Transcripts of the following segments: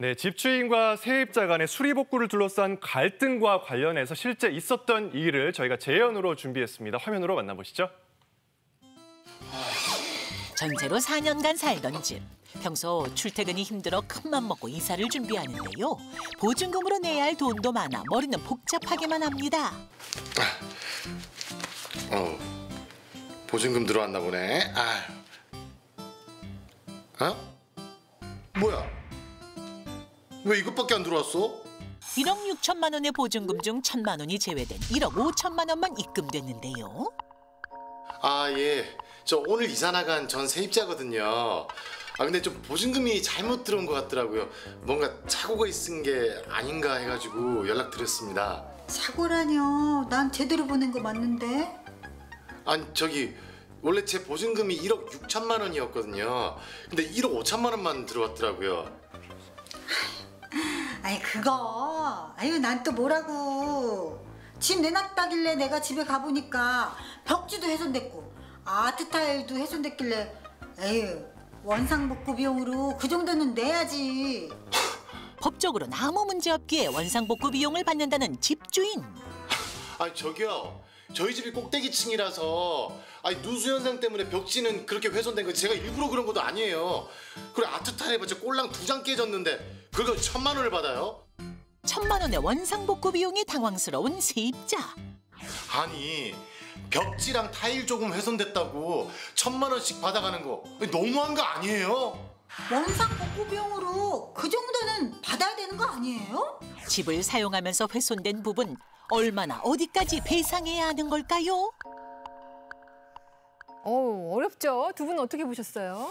네, 집주인과 세입자 간의 수리복구를 둘러싼 갈등과 관련해서 실제 있었던 일을 저희가 재연으로 준비했습니다. 화면으로 만나보시죠. 전세로 4년간 살던 집. 평소 출퇴근이 힘들어 큰맘 먹고 이사를 준비하는데요. 보증금으로 내야 할 돈도 많아 머리는 복잡하게만 합니다. 보증금 들어왔나 보네. 뭐야? 왜 이것밖에 안 들어왔어? 1억 6천만 원의 보증금 중 1천만 원이 제외된 1억 5천만 원만 입금됐는데요. 예. 저 오늘 이사 나간 전 세입자거든요. 근데 좀 보증금이 잘못 들어온 것 같더라고요. 뭔가 착오가 있은 게 아닌가 해가지고 연락드렸습니다. 사고라뇨. 난 제대로 보낸 거 맞는데. 아니 저기 원래 제 보증금이 1억 6천만 원이었거든요. 근데 1억 5천만 원만 들어왔더라고요. 아니 그거. 난 또 뭐라고. 집 내놨다길래 내가 집에 가보니까 벽지도 훼손됐고 아트 타일도 훼손됐길래 원상복구 비용으로 그 정도는 내야지. 법적으로는 아무 문제 없기에 원상복구 비용을 받는다는 집주인. 저기요. 저희 집이 꼭대기층이라서 누수 현상 때문에 벽지는 그렇게 훼손된 거 제가 일부러 그런 것도 아니에요. 그리고 아트 타일 해봤자 꼴랑 2장 깨졌는데 그걸 1천만 원을 받아요? 1천만 원의 원상복구 비용이 당황스러운 세입자. 아니 벽지랑 타일 조금 훼손됐다고 1천만 원씩 받아가는 거 너무한 거 아니에요? 원상복구 비용으로 그 정도는 받아야 되는 거 아니에요? 집을 사용하면서 훼손된 부분 얼마나 어디까지 배상해야 하는 걸까요? 어렵죠. 두 분은 어떻게 보셨어요?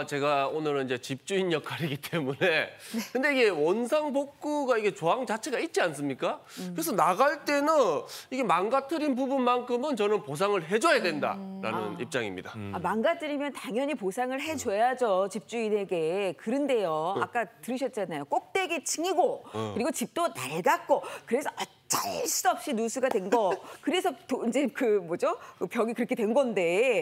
제가 오늘은 이제 집주인 역할이기 때문에 근데 이게 원상복구가 이게 조항 자체가 있지 않습니까? 그래서 나갈 때는 이게 망가뜨린 부분만큼은 저는 보상을 해줘야 된다라는 입장입니다. 망가뜨리면 당연히 보상을 해줘야죠, 집주인에게. 그런데요, 아까 들으셨잖아요. 꼭대기층이고 그리고 집도 낡았고 그래서 어쩔 수 없이 누수가 된 거. 그래서 이제 그 벽이 그렇게 된 건데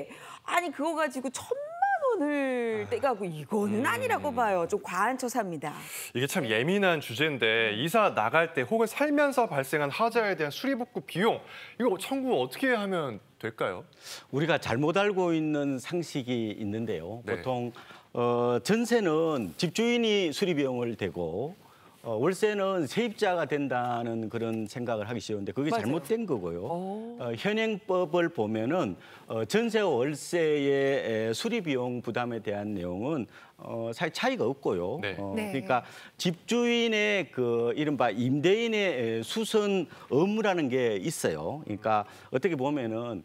그거 가지고 1천만 원을 떼가고 이거는 아니라고 봐요. 좀 과한 처사입니다. 이게 참 예민한 주제인데 이사 나갈 때 혹은 살면서 발생한 하자에 대한 수리복구 비용 이거 청구 어떻게 하면 될까요? 우리가 잘못 알고 있는 상식이 있는데요. 네. 보통 전세는 집주인이 수리 비용을 대고 월세는 세입자가 된다는 그런 생각을 하기 쉬운데 그게 맞아요. 잘못된 거고요. 현행법을 보면은 전세와 월세의 수리 비용 부담에 대한 내용은 사실 차이가 없고요. 네. 그러니까 집주인의 그 이른바 임대인의 수선 의무라는 게 있어요. 그러니까 어떻게 보면은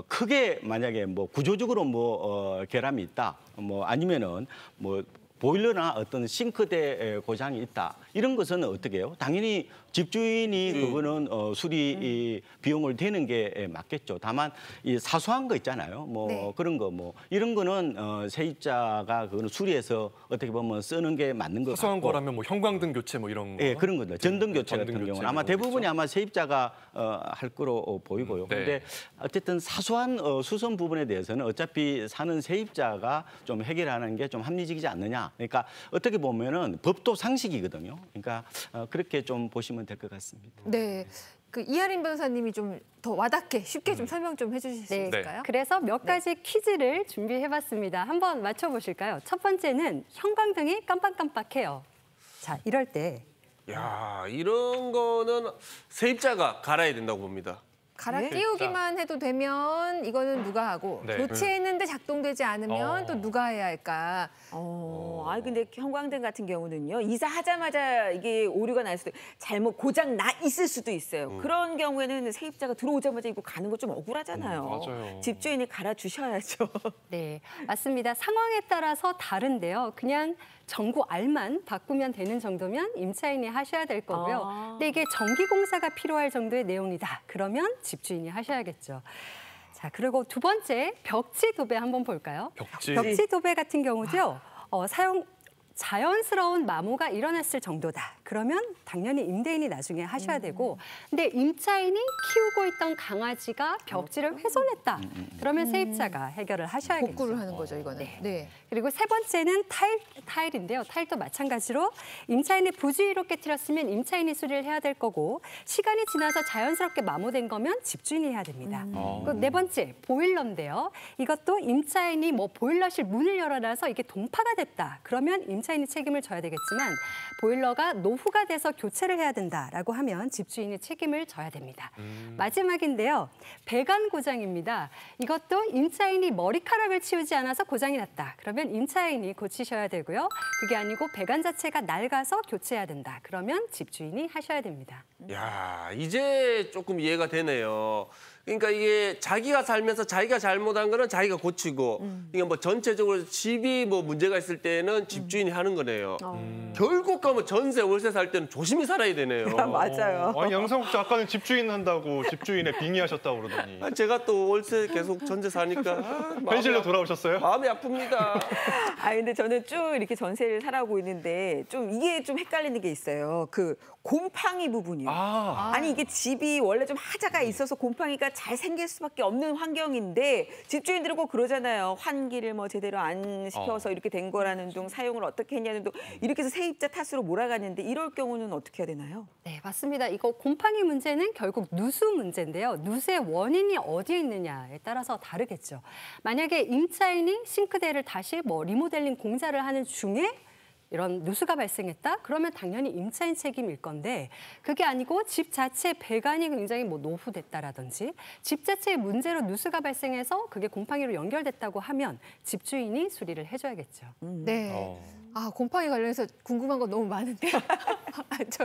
크게 만약에 구조적으로 결함이 있다, 아니면은 보일러나 어떤 싱크대 고장이 있다. 이런 것은 어떻게 해요? 당연히 집주인이 그거는 수리 비용을 대는 게 맞겠죠. 다만 이 사소한 거 있잖아요. 그런 거 이런 거는 세입자가 그거는 수리해서 어떻게 보면 쓰는 게 맞는 것 같고. 사소한 거라면 형광등 교체 이런 거. 예, 그런 거죠. 전등 교체 같은 경우는 아마 대부분이 아마 세입자가 할 거로 보이고요. 그런데 어쨌든 사소한 수선 부분에 대해서는 어차피 사는 세입자가 좀 해결하는 게 좀 합리적이지 않느냐. 그러니까 어떻게 보면은 법도 상식이거든요. 그러니까 그렇게 좀 보시면 될 것 같습니다. 네. 이하린 변호사님이 좀 더 와닿게 쉽게 좀 설명 좀 해주실 수 있을까요? 그래서 몇 가지 퀴즈를 준비해봤습니다. 한번 맞춰보실까요? 첫 번째는 형광등이 깜빡깜빡해요. 자, 이럴 때. 이런 거는 세입자가 갈아야 된다고 봅니다. 갈아 끼우기만 해도 되면 이거는 누가 하고 교체했는데 작동되지 않으면 또 누가 해야 할까? 근데 형광등 같은 경우는요, 이사하자마자 이게 오류가 날 수도 잘못 고장 나 있을 수도 있어요. 그런 경우에는 세입자가 들어오자마자 이거 가는 거 좀 억울하잖아요. 맞아요. 집주인이 갈아 주셔야죠. 네, 맞습니다. 상황에 따라서 다른데요. 그냥 전구 알만 바꾸면 되는 정도면 임차인이 하셔야 될 거고요. 근데 이게 전기공사가 필요할 정도의 내용이다. 그러면 집주인이 하셔야겠죠. 자, 그리고 두 번째, 벽지 도배 한번 볼까요? 벽지 도배 같은 경우죠. 자연스러운 마모가 일어났을 정도다. 그러면 당연히 임대인이 나중에 하셔야 되고, 근데 임차인이 키우고 있던 강아지가 벽지를 훼손했다. 그러면 세입자가 해결을 하셔야겠죠. 복구를 하는 거죠, 이거는. 네. 네. 그리고 세 번째는 타일인데요. 타일도 마찬가지로 임차인이 부주의로 깨뜨렸으면 임차인이 수리를 해야 될 거고, 시간이 지나서 자연스럽게 마모된 거면 집주인이 해야 됩니다. 그리고 네 번째, 보일러인데요. 이것도 임차인이 뭐 보일러실 문을 열어놔서 이게 동파가 됐다. 그러면 임차인이 책임을 져야 되겠지만, 보일러가 노후가 돼서 교체를 해야 된다라고 하면 집주인이 책임을 져야 됩니다. 마지막인데요. 배관 고장입니다. 이것도 임차인이 머리카락을 치우지 않아서 고장이 났다. 그러면 임차인이 고치셔야 되고요. 그게 아니고 배관 자체가 낡아서 교체해야 된다. 그러면 집주인이 하셔야 됩니다. 야, 이제 조금 이해가 되네요. 그러니까 이게 자기가 살면서 자기가 잘못한 거는 자기가 고치고, 이게 뭐 전체적으로 집이 뭐 문제가 있을 때는 집주인이 하는 거네요. 결국 가면 전세, 월세 살 때는 조심히 살아야 되네요. 맞아요. 아니 양상국 씨 아까는 집주인 한다고 집주인에 빙의하셨다고 그러더니 제가 또 월세 계속 전세 사니까 현실로 돌아오셨어요? 마음이 아픕니다. 근데 저는 쭉 이렇게 전세를 살아오고 있는데 좀 이게 좀 헷갈리는 게 있어요. 그 곰팡이 부분이요. 아니 이게 집이 원래 좀 하자가 있어서 곰팡이가 잘 생길 수밖에 없는 환경인데 집주인들은 꼭 그러잖아요. 환기를 뭐 제대로 안 시켜서 이렇게 된 거라는 둥, 사용을 어떻게 했냐는 둥, 이렇게 해서 세입자 탓으로 몰아가는데 이럴 경우는 어떻게 해야 되나요? 네, 맞습니다. 이거 곰팡이 문제는 결국 누수 문제인데요. 누수의 원인이 어디에 있느냐에 따라서 다르겠죠. 만약에 임차인이 싱크대를 다시 뭐 리모델링 공사를 하는 중에 이런 누수가 발생했다? 그러면 당연히 임차인 책임일 건데, 그게 아니고 집 자체 배관이 굉장히 뭐 노후됐다라든지 집 자체의 문제로 누수가 발생해서 그게 곰팡이로 연결됐다고 하면 집주인이 수리를 해줘야겠죠. 네. 곰팡이 관련해서 궁금한 거 너무 많은데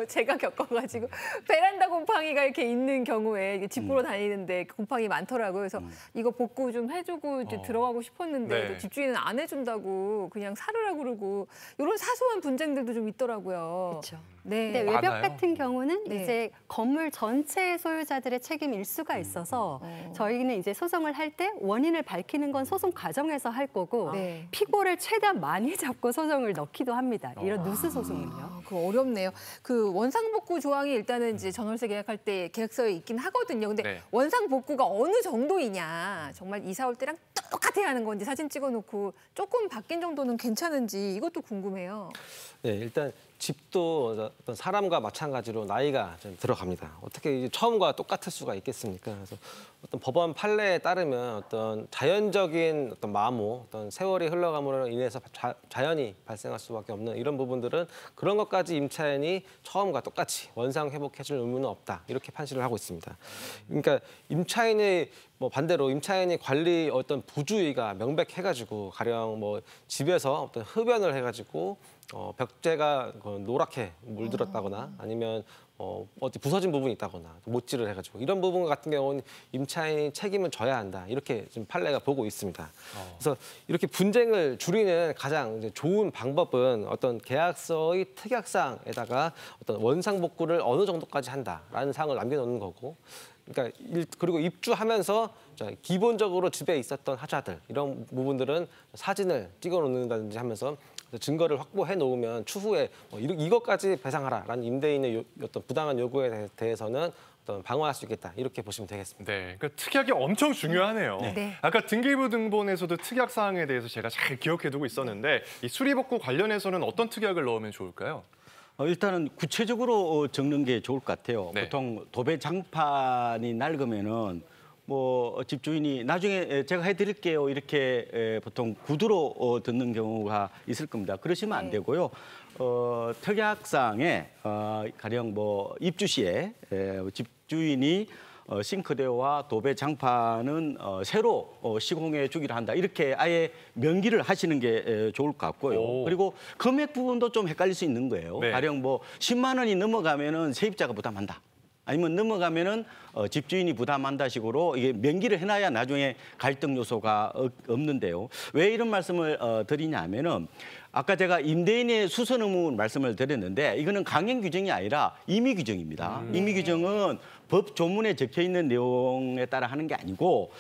제가 겪어가지고 베란다 곰팡이가 이렇게 있는 경우에 집 보러 다니는데 곰팡이 많더라고요. 그래서 이거 복구 좀 해주고 이제 들어가고 싶었는데 또 집주인은 안 해준다고 그냥 사르라고 그러고 이런 사소한 분쟁들도 좀 있더라고요. 그렇죠. 네. 근데 외벽 많아요. 같은 경우는 네. 이제 건물 전체 소유자들의 책임일 수가 있어서 저희는 이제 소송을 할 때 원인을 밝히는 건 소송 과정에서 할 거고 네. 피고를 최대한 많이 잡고 소송을 넣기도 합니다. 이런 누수 소송은요. 그거 어렵네요. 그 원상복구 조항이 일단은 이제 전월세 계약할 때 계약서에 있긴 하거든요. 근데 네. 원상복구가 어느 정도이냐, 정말 이사 올 때랑 똑같아야 하는 건지 사진 찍어놓고 조금 바뀐 정도는 괜찮은지 이것도 궁금해요. 네, 일단 집도 어떤 사람과 마찬가지로 나이가 좀 들어갑니다. 어떻게 이제 처음과 똑같을 수가 있겠습니까? 그래서 어떤 법원 판례에 따르면 어떤 자연적인 어떤 마모, 어떤 세월이 흘러감으로 인해서 자연이 발생할 수밖에 없는 이런 부분들은 그런 것까지 임차인이 처음과 똑같이 원상 회복해줄 의무는 없다. 이렇게 판시를 하고 있습니다. 그러니까 임차인의 뭐 반대로 임차인이 관리 어떤 부주의가 명백해가지고 가령 뭐 집에서 어떤 흡연을 해가지고 벽재가 노랗게 물들었다거나 아니면 어디 부서진 부분이 있다거나 못질을 해가지고 이런 부분 같은 경우는 임차인이 책임을 져야 한다 이렇게 지금 판례가 보고 있습니다. 그래서 이렇게 분쟁을 줄이는 가장 이제 좋은 방법은 어떤 계약서의 특약사항에다가 어떤 원상복구를 어느 정도까지 한다라는 사항을 남겨놓는 거고. 그러니까 그리고 입주하면서 기본적으로 집에 있었던 하자들 이런 부분들은 사진을 찍어놓는다든지 하면서 증거를 확보해 놓으면 추후에 이것까지 배상하라라는 임대인의 어떤 부당한 요구에 대해서는 어떤 방어할 수 있겠다 이렇게 보시면 되겠습니다. 네, 그러니까 특약이 엄청 중요하네요. 네. 아까 등기부 등본에서도 특약 사항에 대해서 제가 잘 기억해두고 있었는데 이 수리복구 관련해서는 어떤 특약을 넣으면 좋을까요? 일단은 구체적으로 적는 게 좋을 것 같아요. 네. 보통 도배 장판이 낡으면은 뭐 집주인이 나중에 제가 해드릴게요 이렇게 보통 구두로 듣는 경우가 있을 겁니다. 그러시면 안 되고요. 특약상에 가령 뭐 입주 시에 집주인이 싱크대와 도배 장판은 새로 시공해 주기로 한다. 이렇게 아예 명기를 하시는 게 좋을 것 같고요. 그리고 금액 부분도 좀 헷갈릴 수 있는 거예요. 네. 가령 뭐 10만 원이 넘어가면은 세입자가 부담한다. 아니면 넘어가면은 집주인이 부담한다 식으로 이게 명기를 해놔야 나중에 갈등 요소가 없는데요. 왜 이런 말씀을 드리냐면은 아까 제가 임대인의 수선 의무 말씀을 드렸는데 이거는 강행 규정이 아니라 임의 규정입니다. 임의 규정은 법 조문에 적혀 있는 내용에 따라 하는 게 아니고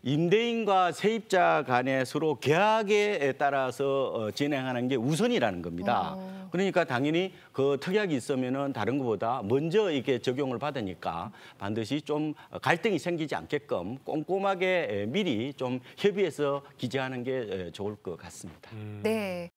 임대인과 세입자 간에 서로 계약에 따라서 진행하는 게 우선이라는 겁니다. 그러니까 당연히 그 특약이 있으면은 다른 것보다 먼저 이게 적용을 받으니까 반드시 좀 갈등이 생기지 않게끔 꼼꼼하게 미리 좀 협의해서 기재하는 게 좋을 것 같습니다. 네.